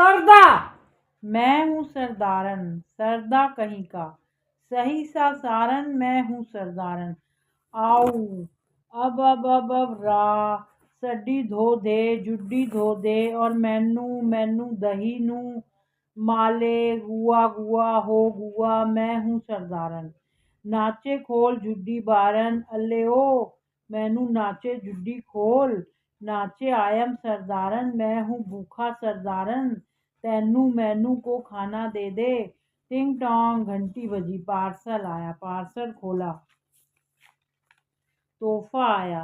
सरदा। मैं हूँ सरदारन, सरदा कहीं का, सही सा सारन, मैं हूँ सरदारन। आऊ अब रा, सड्डी धो दे, जुड्डी धो दे, और मैनू मैनू दही नू, माले गुआ गुआ हो गुआ, मैं हूँ सरदारन। नाचे खोल जुड्डी बारन, अल्ले ओ मैनू नाचे जुड्डी खोल, नाचे आयम सरदारन, मैं हूँ भूखा सरदारन, तैनू मैनू को खाना दे दे। टिंग टोंग घंटी बजी, पार्सल आया, पार्सल खोला, तोहफा आया,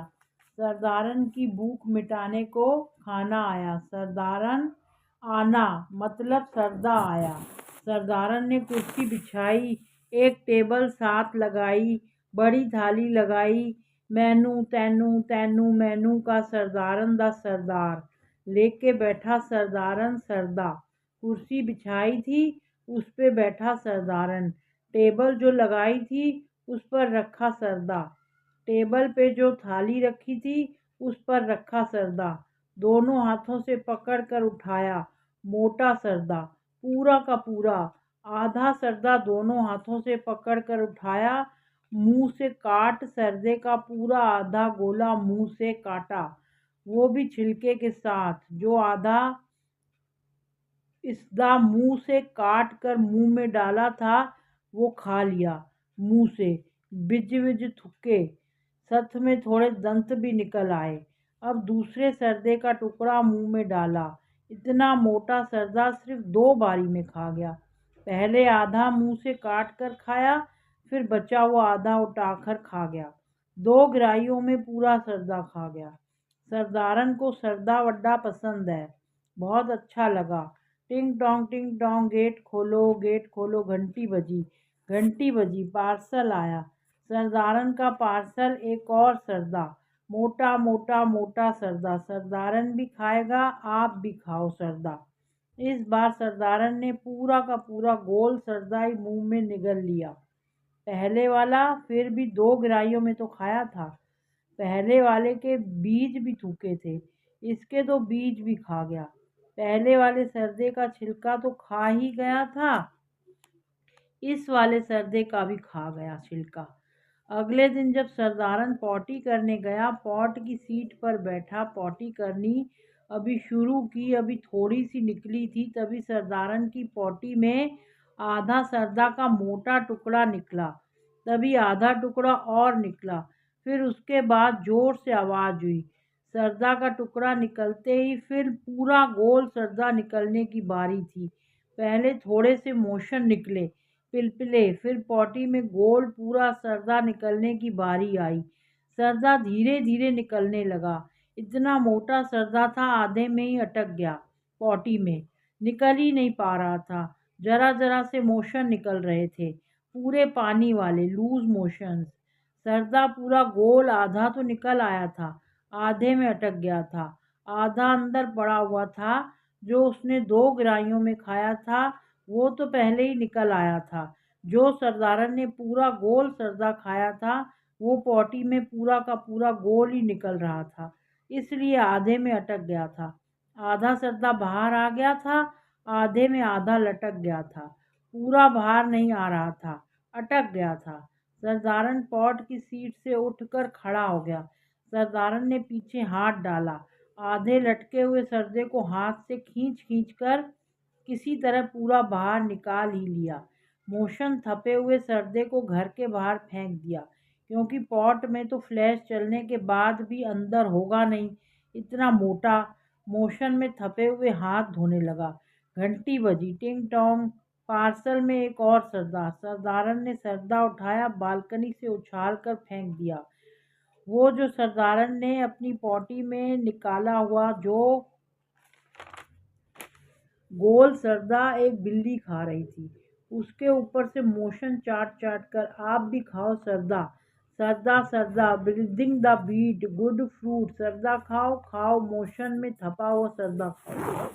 सरदारन की भूख मिटाने को खाना आया। सरदारन आना मतलब सरदा आया। सरदारन ने कुर्सी बिछाई, एक टेबल साथ लगाई, बड़ी थाली लगाई, मैनू तैनू तैनू मैनू का सरदारन दा सरदार, लेके बैठा सरदारन सरदा। कुर्सी बिछाई थी, उस पे बैठा सरदारन, टेबल जो लगाई थी उस पर रखा सरदा, टेबल पे जो थाली रखी थी उस पर रखा सरदा, दोनों हाथों से पकड़ कर उठाया, मोटा सरदा, पूरा का पूरा। आधा सरदा दोनों हाथों से पकड़ कर उठाया, मुंह से काट सरदे का पूरा आधा गोला मुंह से काटा, वो भी छिलके के साथ। जो आधा इसदा मुंह से काट कर मुंह में डाला था वो खा लिया मुंह से, बिज बिज थुके, सथ में थोड़े दंत भी निकल आए। अब दूसरे सरदे का टुकड़ा मुंह में डाला, इतना मोटा सरदा सिर्फ 2 बारी में खा गया। पहले आधा मुंह से काट कर खाया, फिर बचा हुआ आधा उठाकर खा गया। 2 गिराइयों में पूरा सरदा खा गया। सरदारन को सरदा वड्डा पसंद है, बहुत अच्छा लगा। टिंग टोंग गेट खोलो, घंटी बजी, घंटी बजी, पार्सल आया। सरदारन का पार्सल, एक और सरदा, मोटा मोटा मोटा सरदा। सरदारन भी खाएगा, आप भी खाओ सरदा। इस बार सरदारन ने पूरा का पूरा गोल सरदा ही मुंह में निगल लिया। पहले वाला फिर भी 2 गिराइयों में तो खाया था। पहले वाले के बीज भी थूके थे, इसके तो बीज भी खा गया। पहले वाले सरदे का छिलका तो खा ही गया था, इस वाले सरदे का भी खा गया छिलका। अगले दिन जब सरदारन पॉटी करने गया, पॉट की सीट पर बैठा, पॉटी करनी अभी शुरू की, अभी थोड़ी सी निकली थी, तभी सरदारन की पॉटी में आधा सरदा का मोटा टुकड़ा निकला, तभी आधा टुकड़ा और निकला, फिर उसके बाद जोर से आवाज़ हुई। सरदा का टुकड़ा निकलते ही फिर पूरा गोल सरदा निकलने की बारी थी। पहले थोड़े से मोशन निकले, पिलपिले, फिर पॉटी में गोल पूरा सरदा निकलने की बारी आई। सरदा धीरे धीरे निकलने लगा, इतना मोटा सरदा था आधे में ही अटक गया, पॉटी में निकल ही नहीं पा रहा था। जरा जरा से मोशन निकल रहे थे, पूरे पानी वाले लूज मोशंस। सरदा पूरा गोल आधा तो निकल आया था, आधे में अटक गया था, आधा अंदर पड़ा हुआ था। जो उसने 2 गिराइयों में खाया था वो तो पहले ही निकल आया था। जो सरदारन ने पूरा गोल सरदा खाया था वो पॉटी में पूरा का पूरा गोल ही निकल रहा था, इसलिए आधे में अटक गया था। आधा सरदा बाहर आ गया था, आधे में आधा लटक गया था, पूरा बाहर नहीं आ रहा था, अटक गया था। सरदारन पॉट की सीट से उठकर खड़ा हो गया। सरदारन ने पीछे हाथ डाला, आधे लटके हुए सरदे को हाथ से खींच खींच कर किसी तरह पूरा बाहर निकाल ही लिया। मोशन थपे हुए सरदे को घर के बाहर फेंक दिया, क्योंकि पॉट में तो फ्लैश चलने के बाद भी अंदर होगा नहीं, इतना मोटा। मोशन में थपे हुए हाथ धोने लगा। घंटी बजी, टिंग टोंग, पार्सल में एक और सरदा। सरदारन ने सरदा उठाया, बालकनी से उछाल कर फेंक दिया। वो जो सरदारन ने अपनी पॉटी में निकाला हुआ जो गोल सरदा एक बिल्ली खा रही थी, उसके ऊपर से मोशन चाट चाट कर, आप भी खाओ सरदा, सरदा सरदा, breathing the beat, good fruit, सरदा खाओ खाओ, मोशन में थपा हुआ सरदा खाओ।